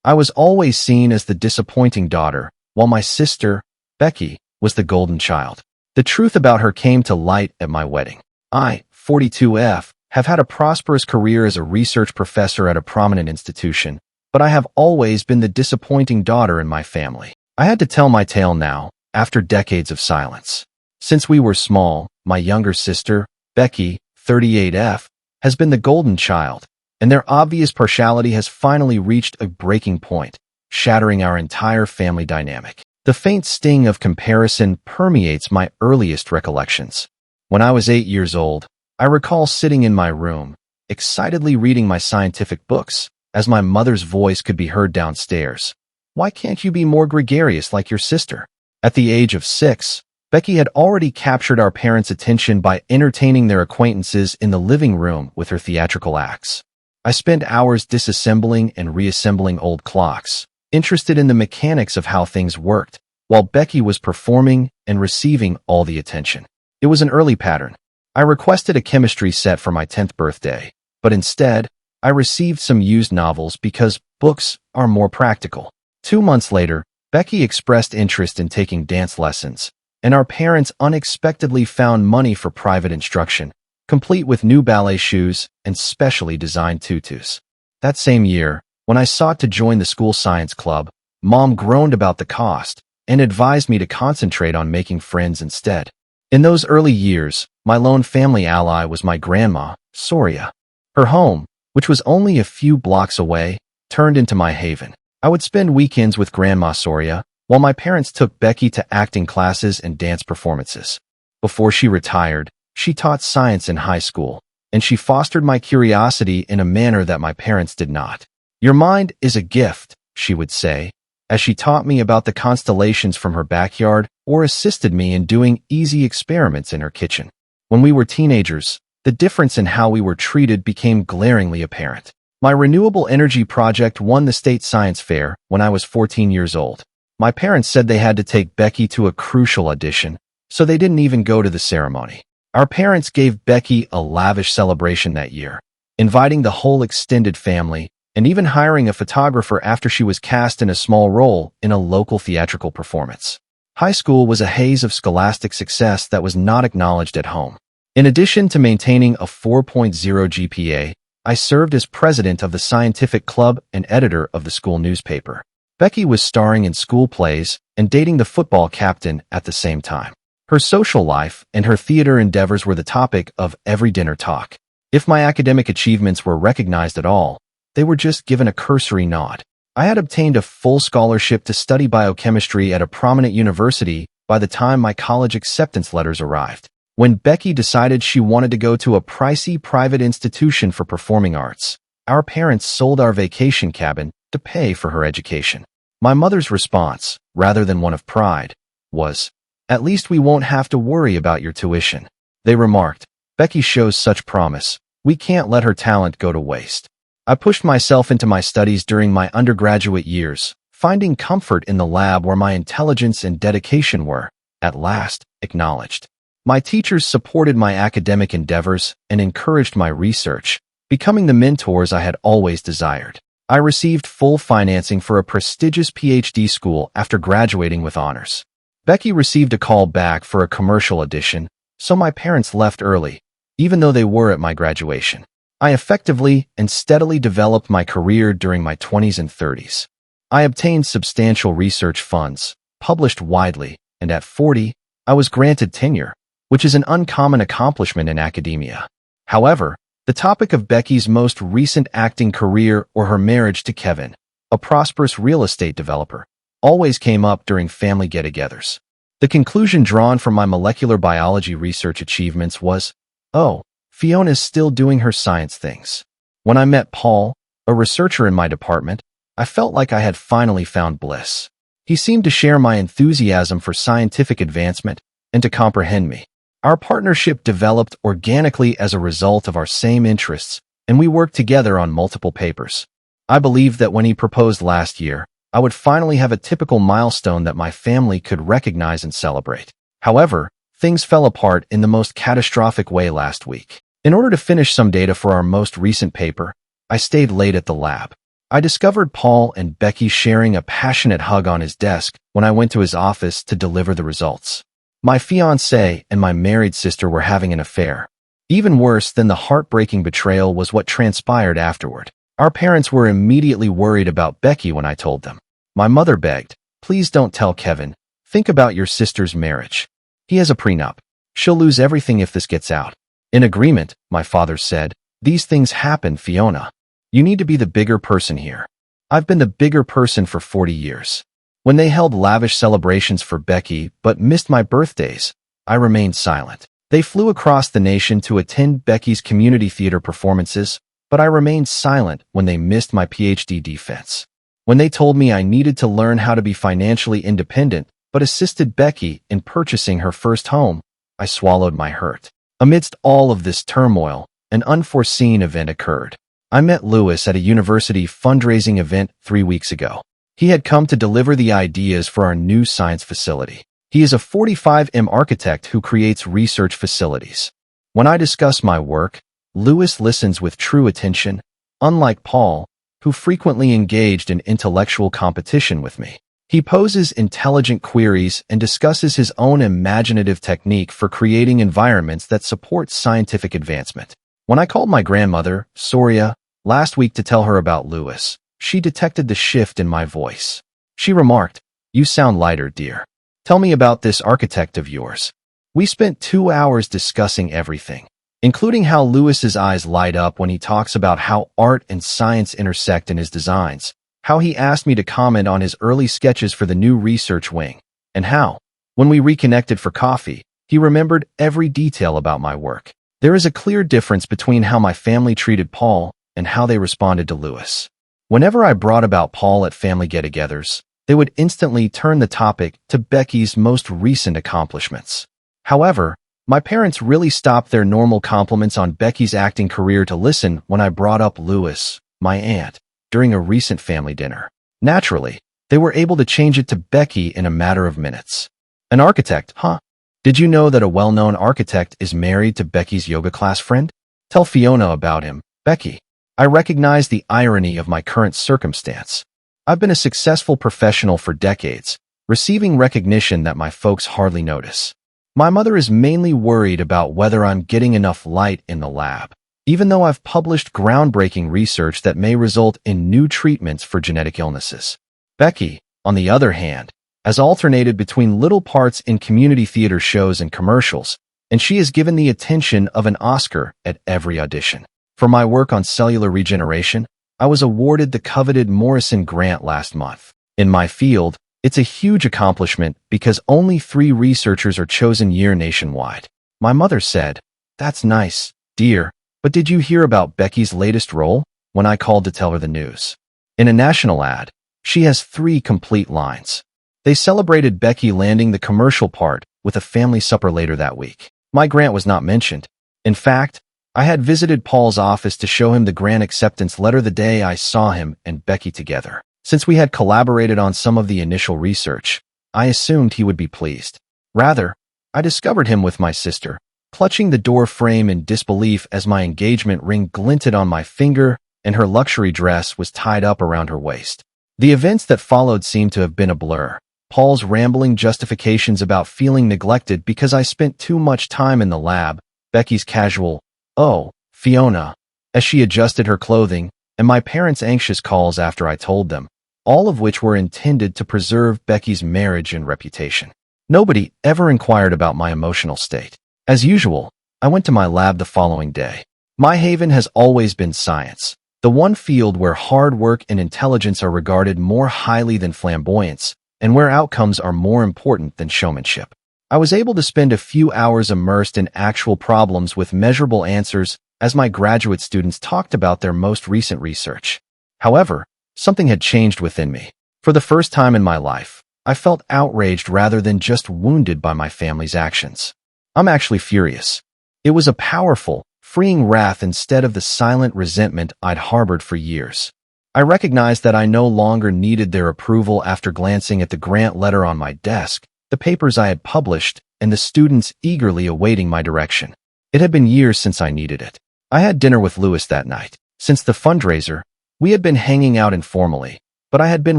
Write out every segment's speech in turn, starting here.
I was always seen as the disappointing daughter, while my sister, Becky, was the golden child. The truth about her came to light at my wedding. I, 42F, have had a prosperous career as a research professor at a prominent institution, but I have always been the disappointing daughter in my family. I had to tell my tale now, after decades of silence. Since we were small, my younger sister, Becky, 38F, has been the golden child, and their obvious partiality has finally reached a breaking point, shattering our entire family dynamic. The faint sting of comparison permeates my earliest recollections. When I was 8 years old, I recall sitting in my room, excitedly reading my scientific books, as my mother's voice could be heard downstairs. "Why can't you be more gregarious like your sister?" At the age of 6, Becky had already captured our parents' attention by entertaining their acquaintances in the living room with her theatrical acts. I spent hours disassembling and reassembling old clocks, interested in the mechanics of how things worked, while Becky was performing and receiving all the attention. It was an early pattern. I requested a chemistry set for my 10th birthday, but instead, I received some used novels because books are more practical. 2 months later, Becky expressed interest in taking dance lessons, and our parents unexpectedly found money for private instruction, complete with new ballet shoes and specially designed tutus. That same year, when I sought to join the school science club, Mom groaned about the cost and advised me to concentrate on making friends instead. In those early years, my lone family ally was my grandma, Soria. Her home, which was only a few blocks away, turned into my haven. I would spend weekends with Grandma Soria, while my parents took Becky to acting classes and dance performances. Before she retired, she taught science in high school, and she fostered my curiosity in a manner that my parents did not. "Your mind is a gift," she would say, as she taught me about the constellations from her backyard or assisted me in doing easy experiments in her kitchen. When we were teenagers, the difference in how we were treated became glaringly apparent. My renewable energy project won the state science fair when I was 14 years old. My parents said they had to take Becky to a crucial audition, so they didn't even go to the ceremony. Our parents gave Becky a lavish celebration that year, inviting the whole extended family and even hiring a photographer after she was cast in a small role in a local theatrical performance. High school was a haze of scholastic success that was not acknowledged at home. In addition to maintaining a 4.0 GPA, I served as president of the scientific club and editor of the school newspaper. Becky was starring in school plays and dating the football captain at the same time. Her social life and her theater endeavors were the topic of every dinner talk. If my academic achievements were recognized at all, they were just given a cursory nod. I had obtained a full scholarship to study biochemistry at a prominent university by the time my college acceptance letters arrived. When Becky decided she wanted to go to a pricey private institution for performing arts, our parents sold our vacation cabin to pay for her education. My mother's response, rather than one of pride, was, "At least we won't have to worry about your tuition." They remarked, "Becky shows such promise. We can't let her talent go to waste." I pushed myself into my studies during my undergraduate years, finding comfort in the lab where my intelligence and dedication were, at last, acknowledged. My teachers supported my academic endeavors and encouraged my research, becoming the mentors I had always desired. I received full financing for a prestigious PhD school after graduating with honors. Becky received a call back for a commercial audition, so my parents left early, even though they were at my graduation. I effectively and steadily developed my career during my 20s and 30s. I obtained substantial research funds, published widely, and at 40, I was granted tenure, which is an uncommon accomplishment in academia. However, the topic of Becky's most recent acting career or her marriage to Kevin, a prosperous real estate developer, always came up during family get-togethers. The conclusion drawn from my molecular biology research achievements was, "Oh, Fiona's still doing her science things." When I met Paul, a researcher in my department, I felt like I had finally found bliss. He seemed to share my enthusiasm for scientific advancement and to comprehend me. Our partnership developed organically as a result of our same interests, and we worked together on multiple papers. I believed that when he proposed last year, I would finally have a typical milestone that my family could recognize and celebrate. However, things fell apart in the most catastrophic way last week. In order to finish some data for our most recent paper, I stayed late at the lab. I discovered Paul and Becky sharing a passionate hug on his desk when I went to his office to deliver the results. My fiancé and my married sister were having an affair. Even worse than the heartbreaking betrayal was what transpired afterward. Our parents were immediately worried about Becky when I told them. My mother begged, "Please don't tell Kevin. Think about your sister's marriage. He has a prenup. She'll lose everything if this gets out." In agreement, my father said, "These things happen, Fiona. You need to be the bigger person here." I've been the bigger person for 40 years. When they held lavish celebrations for Becky but missed my birthdays, I remained silent. They flew across the nation to attend Becky's community theater performances, but I remained silent when they missed my PhD defense. When they told me I needed to learn how to be financially independent but assisted Becky in purchasing her first home, I swallowed my hurt. Amidst all of this turmoil, an unforeseen event occurred. I met Lewis at a university fundraising event 3 weeks ago. He had come to deliver the ideas for our new science facility. He is a 45M architect who creates research facilities. When I discuss my work, Lewis listens with true attention, unlike Paul, who frequently engaged in intellectual competition with me. He poses intelligent queries and discusses his own imaginative technique for creating environments that support scientific advancement. When I called my grandmother, Soria, last week to tell her about Lewis, she detected the shift in my voice. She remarked, "You sound lighter, dear. Tell me about this architect of yours." We spent 2 hours discussing everything, including how Lewis's eyes light up when he talks about how art and science intersect in his designs, how he asked me to comment on his early sketches for the new research wing, and how, when we reconnected for coffee, he remembered every detail about my work. There is a clear difference between how my family treated Paul and how they responded to Lewis. Whenever I brought about Paul at family get-togethers, they would instantly turn the topic to Becky's most recent accomplishments. However, my parents really stopped their normal compliments on Becky's acting career to listen when I brought up Lewis, my aunt, during a recent family dinner. Naturally, they were able to change it to Becky in a matter of minutes. "An architect, huh? Did you know that a well-known architect is married to Becky's yoga class friend? Tell Fiona about him, Becky." I recognize the irony of my current circumstance. I've been a successful professional for decades, receiving recognition that my folks hardly notice. My mother is mainly worried about whether I'm getting enough light in the lab, even though I've published groundbreaking research that may result in new treatments for genetic illnesses. Becky, on the other hand, has alternated between little parts in community theater shows and commercials, and she is given the attention of an Oscar at every audition. For my work on cellular regeneration, I was awarded the coveted Morrison Grant last month. In my field, it's a huge accomplishment because only 3 researchers are chosen year nationwide. My mother said, "That's nice, dear, but did you hear about Becky's latest role?" when I called to tell her the news. In a national ad, she has 3 complete lines. They celebrated Becky landing the commercial part with a family supper later that week. My grant was not mentioned. In fact, I had visited Paul's office to show him the grant acceptance letter the day I saw him and Becky together. Since we had collaborated on some of the initial research, I assumed he would be pleased. Rather, I discovered him with my sister, clutching the door frame in disbelief as my engagement ring glinted on my finger and her luxury dress was tied up around her waist. The events that followed seemed to have been a blur. Paul's rambling justifications about feeling neglected because I spent too much time in the lab, Becky's casual, "Oh, Fiona," as she adjusted her clothing, and my parents' anxious calls after I told them, all of which were intended to preserve Becky's marriage and reputation. Nobody ever inquired about my emotional state. As usual, I went to my lab the following day. My haven has always been science, the one field where hard work and intelligence are regarded more highly than flamboyance, and where outcomes are more important than showmanship. I was able to spend a few hours immersed in actual problems with measurable answers as my graduate students talked about their most recent research. However, something had changed within me. For the first time in my life, I felt outraged rather than just wounded by my family's actions. I'm actually furious. It was a powerful, freeing wrath instead of the silent resentment I'd harbored for years. I recognized that I no longer needed their approval after glancing at the grant letter on my desk, the papers I had published, and the students eagerly awaiting my direction. It had been years since I needed it. I had dinner with Lewis that night. Since the fundraiser, We had been hanging out informally, but I had been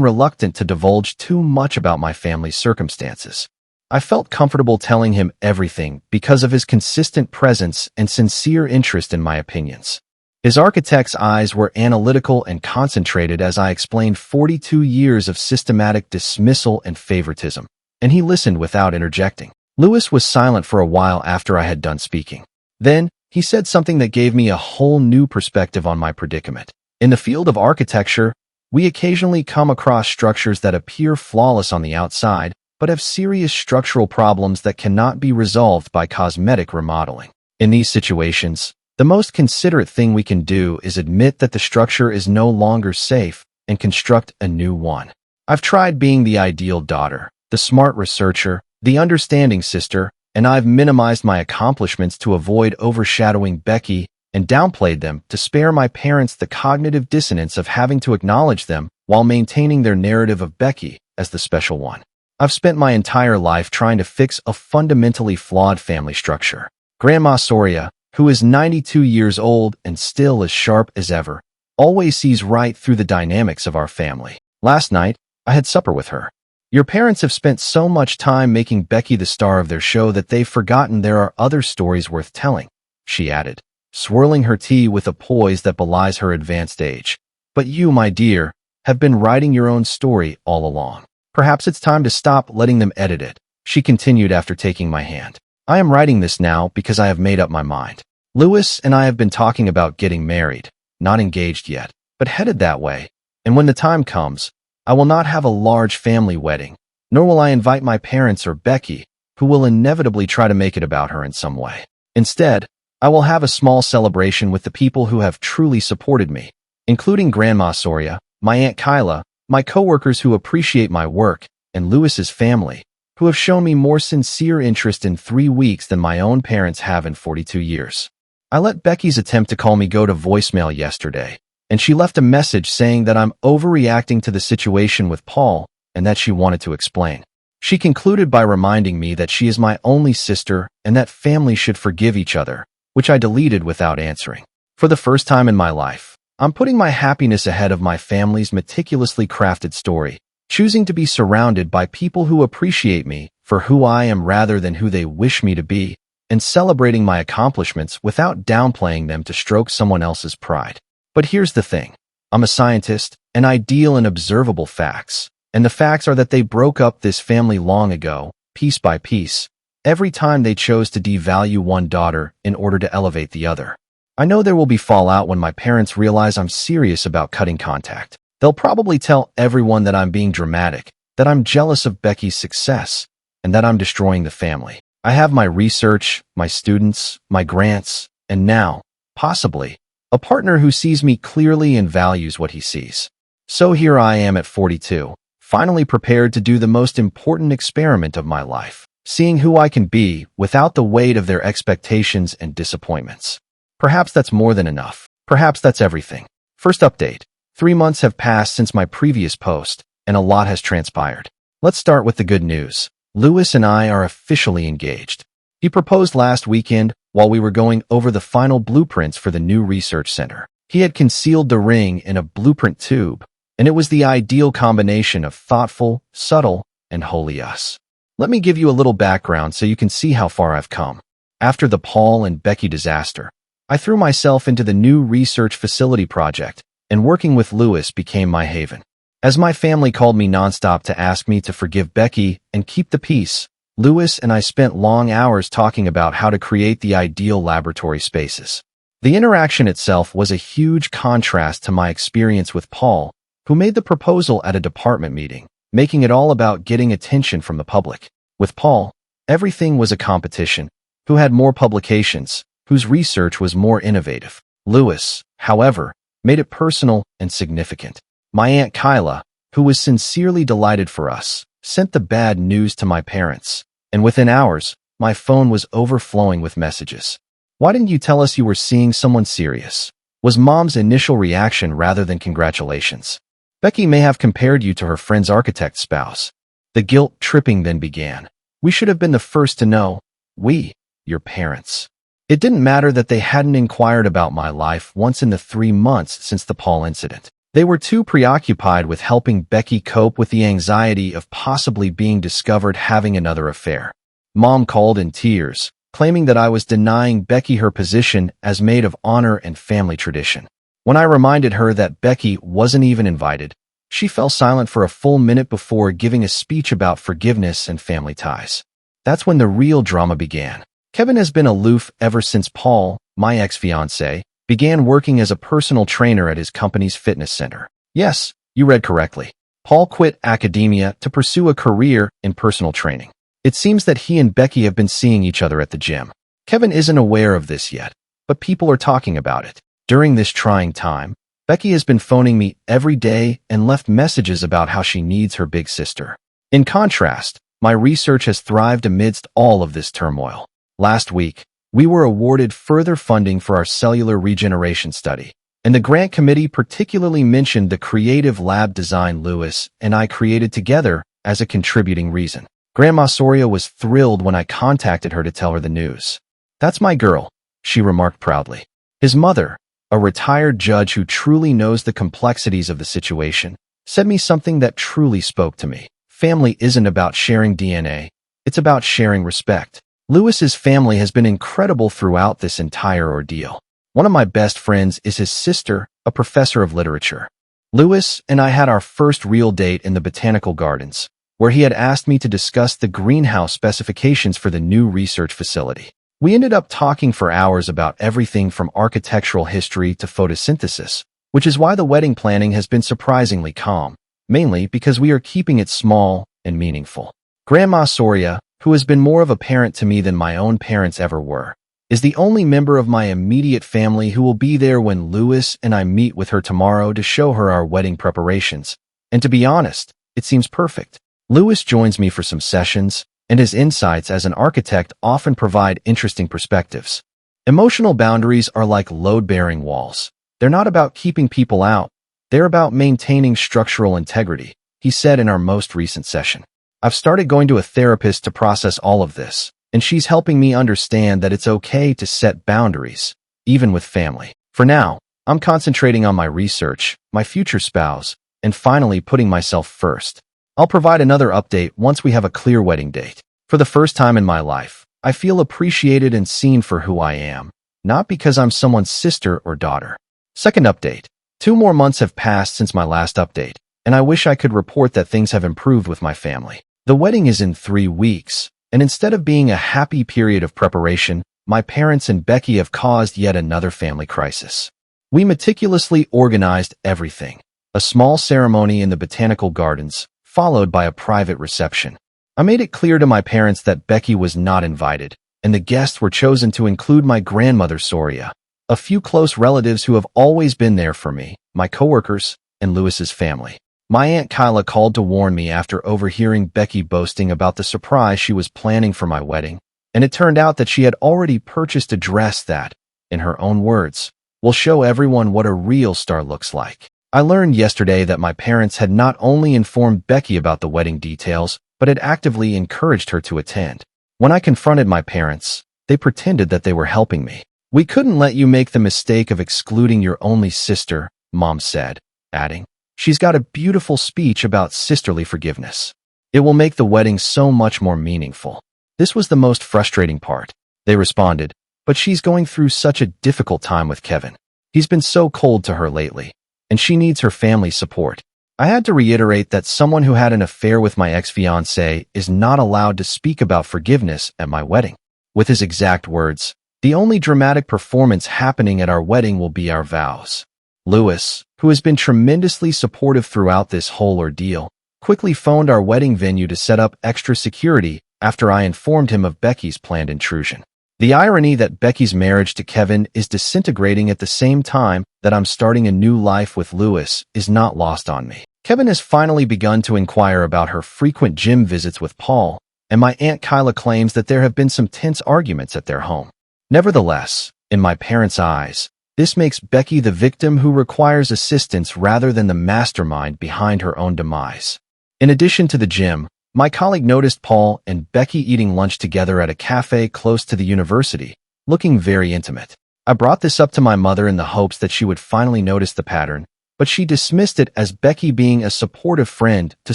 reluctant to divulge too much about my family's circumstances. I felt comfortable telling him everything because of his consistent presence and sincere interest in my opinions. His architect's eyes were analytical and concentrated as I explained 42 years of systematic dismissal and favoritism, and he listened without interjecting. Lewis was silent for a while after I had done speaking. Then, he said something that gave me a whole new perspective on my predicament. In the field of architecture, we occasionally come across structures that appear flawless on the outside, but have serious structural problems that cannot be resolved by cosmetic remodeling. In these situations, the most considerate thing we can do is admit that the structure is no longer safe and construct a new one. I've tried being the ideal daughter, the smart researcher, the understanding sister, and I've minimized my accomplishments to avoid overshadowing Becky and downplayed them to spare my parents the cognitive dissonance of having to acknowledge them while maintaining their narrative of Becky as the special one. I've spent my entire life trying to fix a fundamentally flawed family structure. Grandma Soria, who is 92 years old and still as sharp as ever, always sees right through the dynamics of our family. Last night, I had supper with her. Your parents have spent so much time making Becky the star of their show that they've forgotten there are other stories worth telling, she added, swirling her tea with a poise that belies her advanced age. But you, my dear, have been writing your own story all along. Perhaps it's time to stop letting them edit it, she continued after taking my hand. I am writing this now because I have made up my mind. Lewis and I have been talking about getting married, not engaged yet, but headed that way. And when the time comes, I will not have a large family wedding, nor will I invite my parents or Becky, who will inevitably try to make it about her in some way. Instead, I will have a small celebration with the people who have truly supported me, including Grandma Soria, my Aunt Kyla, my coworkers who appreciate my work, and Lewis's family, who have shown me more sincere interest in 3 weeks than my own parents have in 42 years. I let Becky's attempt to call me go to voicemail yesterday, and she left a message saying that I'm overreacting to the situation with Paul and that she wanted to explain. She concluded by reminding me that she is my only sister and that families should forgive each other, which I deleted without answering. For the first time in my life, I'm putting my happiness ahead of my family's meticulously crafted story, choosing to be surrounded by people who appreciate me for who I am rather than who they wish me to be, and celebrating my accomplishments without downplaying them to stroke someone else's pride. But here's the thing. I'm a scientist, and I deal in observable facts, and the facts are that they broke up this family long ago, piece by piece, every time they chose to devalue one daughter in order to elevate the other. I know there will be fallout when my parents realize I'm serious about cutting contact. They'll probably tell everyone that I'm being dramatic, that I'm jealous of Becky's success, and that I'm destroying the family. I have my research, my students, my grants, and now, possibly, a partner who sees me clearly and values what he sees. So here I am at 42, finally prepared to do the most important experiment of my life, seeing who I can be without the weight of their expectations and disappointments. Perhaps that's more than enough. Perhaps that's everything. First update. 3 months have passed since my previous post, and a lot has transpired. Let's start with the good news. Lewis and I are officially engaged. He proposed last weekend while we were going over the final blueprints for the new research center. He had concealed the ring in a blueprint tube, and it was the ideal combination of thoughtful, subtle, and wholly us. Let me give you a little background so you can see how far I've come. After the Paul and Becky disaster, I threw myself into the new research facility project, and working with Lewis became my haven. As my family called me nonstop to ask me to forgive Becky and keep the peace, Lewis and I spent long hours talking about how to create the ideal laboratory spaces. The interaction itself was a huge contrast to my experience with Paul, who made the proposal at a department meeting, making it all about getting attention from the public. With Paul, everything was a competition, who had more publications, whose research was more innovative. Lewis, however, made it personal and significant. My Aunt Kyla, who was sincerely delighted for us, sent the bad news to my parents, and within hours, my phone was overflowing with messages. Why didn't you tell us you were seeing someone serious? Was Mom's initial reaction rather than congratulations. Becky may have compared you to her friend's architect spouse. The guilt-tripping then began. We should have been the first to know. We, your parents. It didn't matter that they hadn't inquired about my life once in the 3 months since the Paul incident. They were too preoccupied with helping Becky cope with the anxiety of possibly being discovered having another affair. Mom called in tears, claiming that I was denying Becky her position as maid of honor and family tradition. When I reminded her that Becky wasn't even invited, she fell silent for a full minute before giving a speech about forgiveness and family ties. That's when the real drama began. Kevin has been aloof ever since Paul, my ex-fiancé, began working as a personal trainer at his company's fitness center. Yes, you read correctly. Paul quit academia to pursue a career in personal training. It seems that he and Becky have been seeing each other at the gym. Kevin isn't aware of this yet, but people are talking about it. During this trying time, Becky has been phoning me every day and left messages about how she needs her big sister. In contrast, my research has thrived amidst all of this turmoil. Last week, we were awarded further funding for our cellular regeneration study, and the grant committee particularly mentioned the creative lab design Lewis and I created together as a contributing reason. Grandma Soria was thrilled when I contacted her to tell her the news. "That's my girl," she remarked proudly. His mother, a retired judge who truly knows the complexities of the situation, said me something that truly spoke to me. Family isn't about sharing DNA, it's about sharing respect. Lewis's family has been incredible throughout this entire ordeal. One of my best friends is his sister, a professor of literature. Lewis and I had our first real date in the botanical gardens, where he had asked me to discuss the greenhouse specifications for the new research facility. We ended up talking for hours about everything from architectural history to photosynthesis, which is why the wedding planning has been surprisingly calm, mainly because we are keeping it small and meaningful. Grandma Soria, who has been more of a parent to me than my own parents ever were, is the only member of my immediate family who will be there when Lewis and I meet with her tomorrow to show her our wedding preparations. And to be honest, it seems perfect. Lewis joins me for some sessions, and his insights as an architect often provide interesting perspectives. Emotional boundaries are like load-bearing walls. They're not about keeping people out. They're about maintaining structural integrity, he said in our most recent session. I've started going to a therapist to process all of this, and she's helping me understand that it's okay to set boundaries, even with family. For now, I'm concentrating on my research, my future spouse, and finally putting myself first. I'll provide another update once we have a clear wedding date. For the first time in my life, I feel appreciated and seen for who I am, not because I'm someone's sister or daughter. Second update. 2 more months have passed since my last update, and I wish I could report that things have improved with my family. The wedding is in 3 weeks, and instead of being a happy period of preparation, my parents and Becky have caused yet another family crisis. We meticulously organized everything. A small ceremony in the botanical gardens, followed by a private reception. I made it clear to my parents that Becky was not invited, and the guests were chosen to include my grandmother Soria, a few close relatives who have always been there for me, my coworkers, and Lewis's family. My Aunt Kyla called to warn me after overhearing Becky boasting about the surprise she was planning for my wedding, and it turned out that she had already purchased a dress that, in her own words, will show everyone what a real star looks like. I learned yesterday that my parents had not only informed Becky about the wedding details, but had actively encouraged her to attend. When I confronted my parents, they pretended that they were helping me. "We couldn't let you make the mistake of excluding your only sister," Mom said, adding, "She's got a beautiful speech about sisterly forgiveness. It will make the wedding so much more meaningful." This was the most frustrating part. They responded, "But she's going through such a difficult time with Kevin. He's been so cold to her lately, and she needs her family's support." I had to reiterate that someone who had an affair with my ex-fiancé is not allowed to speak about forgiveness at my wedding. With his exact words, "The only dramatic performance happening at our wedding will be our vows." Lewis, who has been tremendously supportive throughout this whole ordeal, quickly phoned our wedding venue to set up extra security after I informed him of Becky's planned intrusion. The irony that Becky's marriage to Kevin is disintegrating at the same time that I'm starting a new life with Lewis is not lost on me. Kevin has finally begun to inquire about her frequent gym visits with Paul, and my Aunt Kyla claims that there have been some tense arguments at their home. Nevertheless, in my parents' eyes, this makes Becky the victim who requires assistance rather than the mastermind behind her own demise. In addition to the gym, my colleague noticed Paul and Becky eating lunch together at a cafe close to the university, looking very intimate. I brought this up to my mother in the hopes that she would finally notice the pattern, but she dismissed it as Becky being a supportive friend to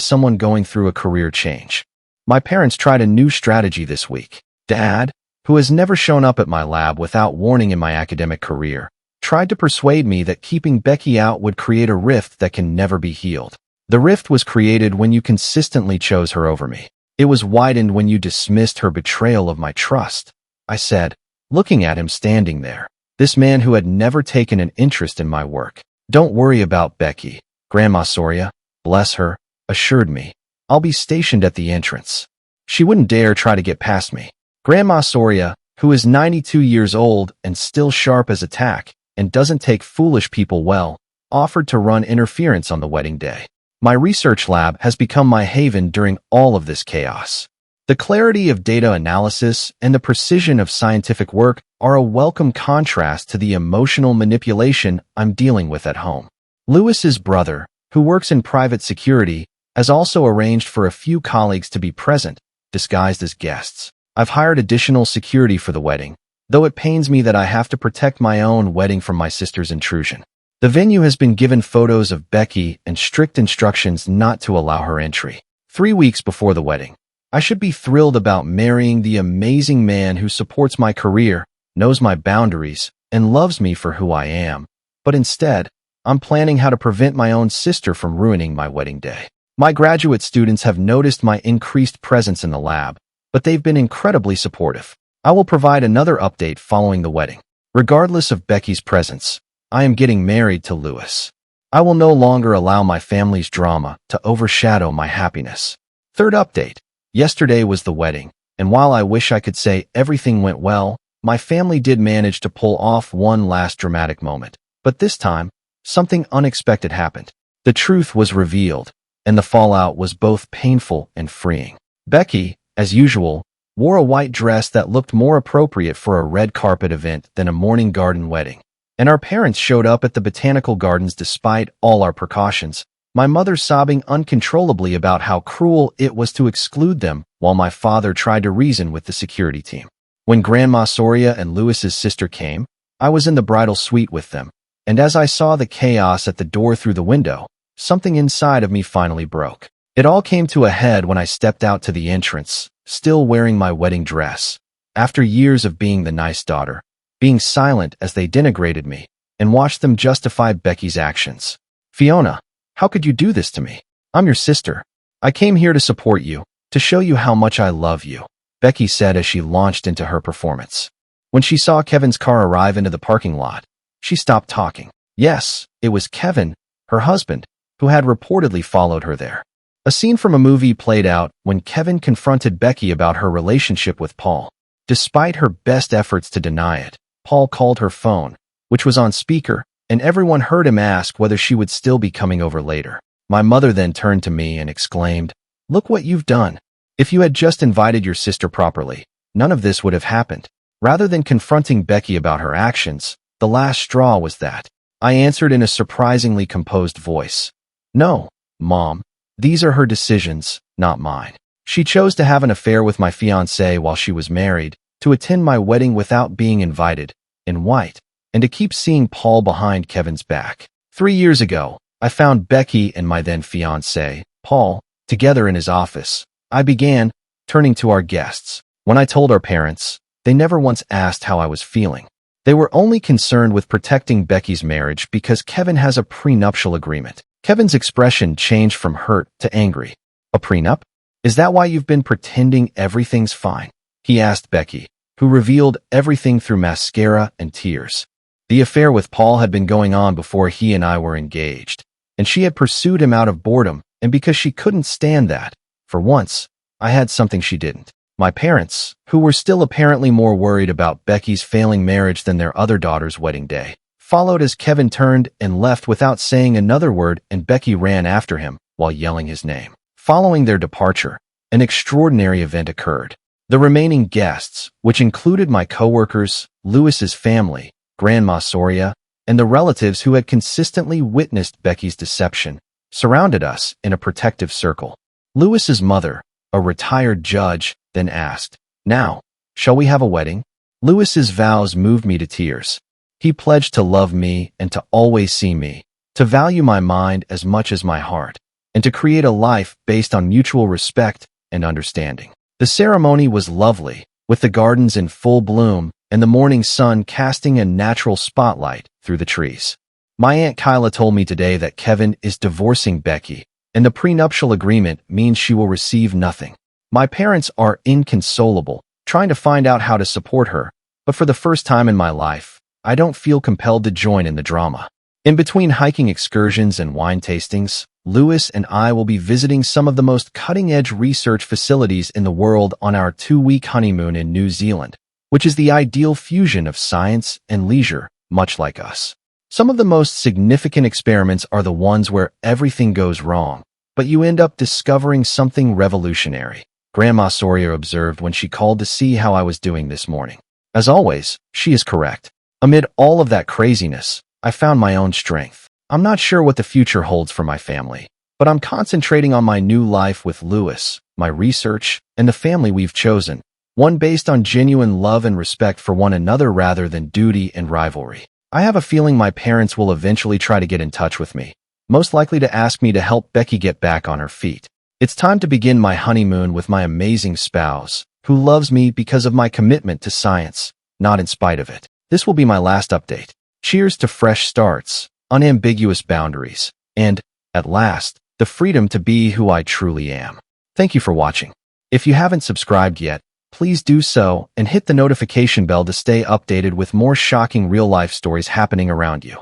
someone going through a career change. My parents tried a new strategy this week. Dad, who has never shown up at my lab without warning in my academic career, tried to persuade me that keeping Becky out would create a rift that can never be healed. The rift was created when you consistently chose her over me. It was widened when you dismissed her betrayal of my trust, I said, looking at him standing there. This man who had never taken an interest in my work. Don't worry about Becky, Grandma Soria, bless her, assured me. I'll be stationed at the entrance. She wouldn't dare try to get past me. Grandma Soria, who is 92 years old and still sharp as a tack and doesn't take foolish people well, offered to run interference on the wedding day. My research lab has become my haven during all of this chaos. The clarity of data analysis and the precision of scientific work are a welcome contrast to the emotional manipulation I'm dealing with at home. Lewis's brother, who works in private security, has also arranged for a few colleagues to be present, disguised as guests. I've hired additional security for the wedding, though it pains me that I have to protect my own wedding from my sister's intrusion. The venue has been given photos of Becky and strict instructions not to allow her entry. 3 weeks before the wedding, I should be thrilled about marrying the amazing man who supports my career, knows my boundaries, and loves me for who I am. But instead, I'm planning how to prevent my own sister from ruining my wedding day. My graduate students have noticed my increased presence in the lab, but they've been incredibly supportive. I will provide another update following the wedding. Regardless of Becky's presence, I am getting married to Lewis. I will no longer allow my family's drama to overshadow my happiness. Third update. Yesterday was the wedding, and while I wish I could say everything went well, my family did manage to pull off one last dramatic moment. But this time, something unexpected happened. The truth was revealed, and the fallout was both painful and freeing. Becky, as usual, wore a white dress that looked more appropriate for a red carpet event than a morning garden wedding. And our parents showed up at the botanical gardens despite all our precautions, my mother sobbing uncontrollably about how cruel it was to exclude them, while my father tried to reason with the security team. When Grandma Soria and Lewis's sister came, I was in the bridal suite with them, and as I saw the chaos at the door through the window, something inside of me finally broke. It all came to a head when I stepped out to the entrance, still wearing my wedding dress. After years of being the nice daughter, being silent as they denigrated me, and watched them justify Becky's actions. Fiona, how could you do this to me? I'm your sister. I came here to support you, to show you how much I love you, Becky said as she launched into her performance. When she saw Kevin's car arrive into the parking lot, she stopped talking. Yes, it was Kevin, her husband, who had reportedly followed her there. A scene from a movie played out when Kevin confronted Becky about her relationship with Paul. Despite her best efforts to deny it, Paul called her phone, which was on speaker, and everyone heard him ask whether she would still be coming over later. My mother then turned to me and exclaimed, "Look what you've done. If you had just invited your sister properly, none of this would have happened." Rather than confronting Becky about her actions, the last straw was that. I answered in a surprisingly composed voice. "No, Mom, these are her decisions, not mine. She chose to have an affair with my fiancé while she was married, to attend my wedding without being invited, in white, and to keep seeing Paul behind Kevin's back. 3 years ago, I found Becky and my then fiancé, Paul, together in his office. I began, turning to our guests. When I told our parents, they never once asked how I was feeling. They were only concerned with protecting Becky's marriage because Kevin has a prenuptial agreement. Kevin's expression changed from hurt to angry. A prenup? Is that why you've been pretending everything's fine? He asked Becky, who revealed everything through mascara and tears. The affair with Paul had been going on before he and I were engaged, and she had pursued him out of boredom and because she couldn't stand that. For once, I had something she didn't. My parents, who were still apparently more worried about Becky's failing marriage than their other daughter's wedding day, followed as Kevin turned and left without saying another word, and Becky ran after him while yelling his name. Following their departure, an extraordinary event occurred. The remaining guests, which included my coworkers, Lewis's family, Grandma Soria, and the relatives who had consistently witnessed Becky's deception, surrounded us in a protective circle. Lewis's mother, a retired judge, then asked, "Now, shall we have a wedding?" Lewis's vows moved me to tears. He pledged to love me and to always see me, to value my mind as much as my heart, and to create a life based on mutual respect and understanding. The ceremony was lovely, with the gardens in full bloom and the morning sun casting a natural spotlight through the trees. My Aunt Kyla told me today that Kevin is divorcing Becky, and the prenuptial agreement means she will receive nothing. My parents are inconsolable, trying to find out how to support her, but for the first time in my life, I don't feel compelled to join in the drama. In between hiking excursions and wine tastings, Lewis and I will be visiting some of the most cutting-edge research facilities in the world on our 2-week honeymoon in New Zealand, which is the ideal fusion of science and leisure, much like us. Some of the most significant experiments are the ones where everything goes wrong, but you end up discovering something revolutionary, Grandma Sawyer observed when she called to see how I was doing this morning. As always, she is correct. Amid all of that craziness, I found my own strength. I'm not sure what the future holds for my family, but I'm concentrating on my new life with Lewis, my research, and the family we've chosen, one based on genuine love and respect for one another rather than duty and rivalry. I have a feeling my parents will eventually try to get in touch with me, most likely to ask me to help Becky get back on her feet. It's time to begin my honeymoon with my amazing spouse, who loves me because of my commitment to science, not in spite of it. This will be my last update. Cheers to fresh starts, unambiguous boundaries, and, at last, the freedom to be who I truly am. Thank you for watching. If you haven't subscribed yet, please do so and hit the notification bell to stay updated with more shocking real-life stories happening around you.